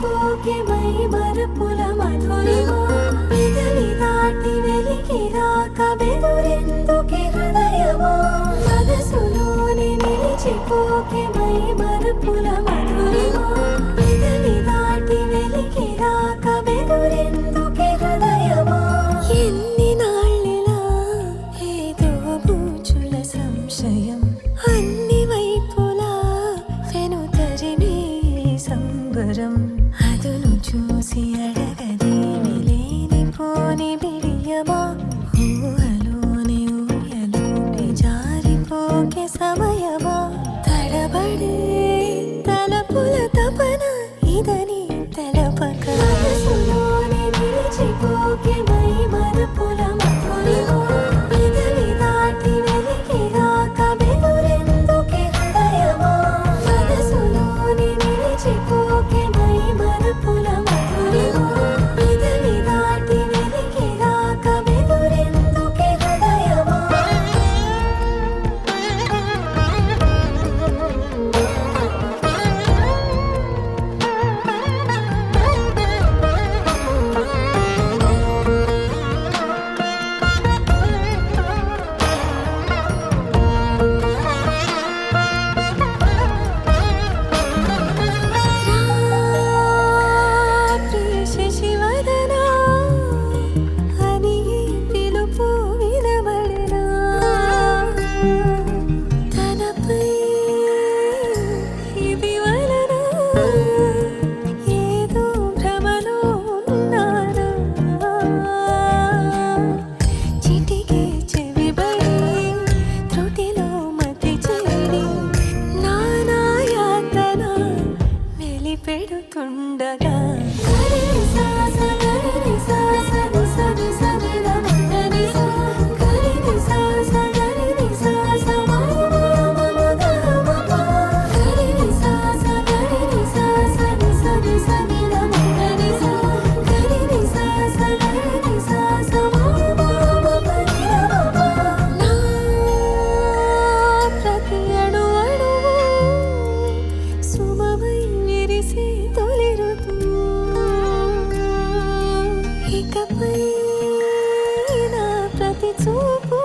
నిలిచిపోకే my మరపుల Madhurima పెదవి దాటి వెలికి రాక బెదురెందుకే హృదయమా మనసులోనే నిలిచిపోకే మై మరపుల మధురిమా పెదవి దాటి వెలికి రాక బెదురెందుకే హృదయమా ఎన్ని నాళ్ళిలా ఏదో బూచుల సంశయం అన్ని వైపులా వెనుతరినే సంబరం అదును చూసి అడగదేమి లేనిపోని బిడియమా ఊహలోని ఊయలోకి జారిపోకే సమయమా తడబడే తలపుల తపన ఇదని తెలపక మనసులోనే నిలిచిపోకే మై మరపుల మధురిమా పెదవి దాటి వెలికి రాక బెదురెందుకే హృదయమా మనసులోనే నిలిచిపోకే మై మరపుల మధురిమా పెదవి దాటి వెలికి రాక బెదురెందుకే హృదయమా శశివదనా అని పిలుపు వినబడినా తనపై ఇది వలన ఏదో భ్రమలో ఉన్నానా చిటికే చెవిబడి త్రుటిలో మతి చెడి నానాయాతన వెలిపెడుతుండగా ప్రతి అణు అణువు సుమమై విరిసే తొలి ఋతువు ఇకపై నా ప్రతి చూపు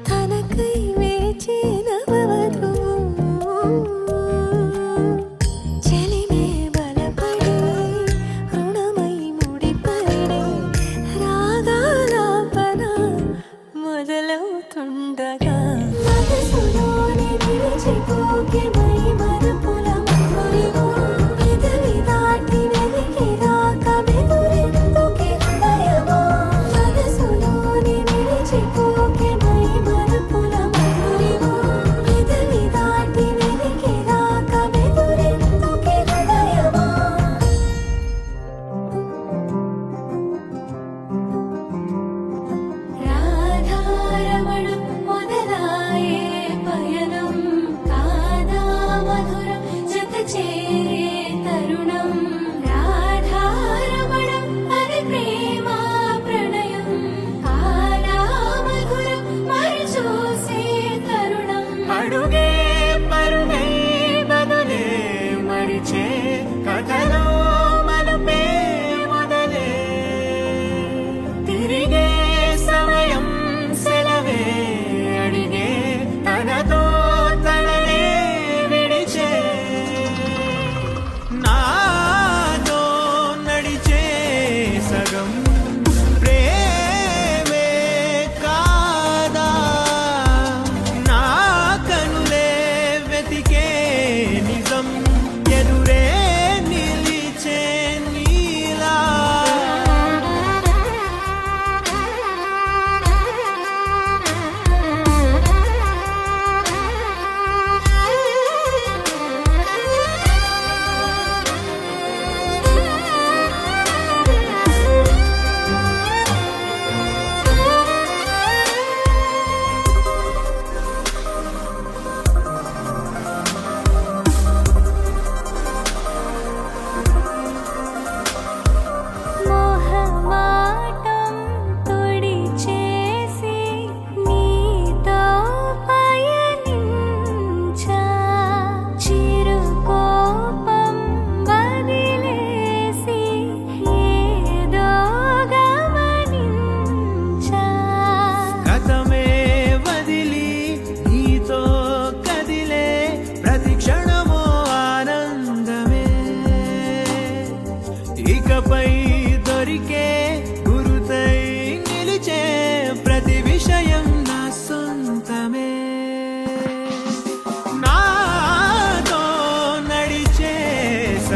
తనకై వేచే నవవధువు చెలిమే బలపడి రుణమై ముడిపడి రాగాలాపన మొదలవుతుండగా మనసులోనే నిలిచిపోకే మై మరపుల మధురిమా పెదవి దాటి వెలికి రాక బెదురెందుకే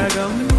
సగం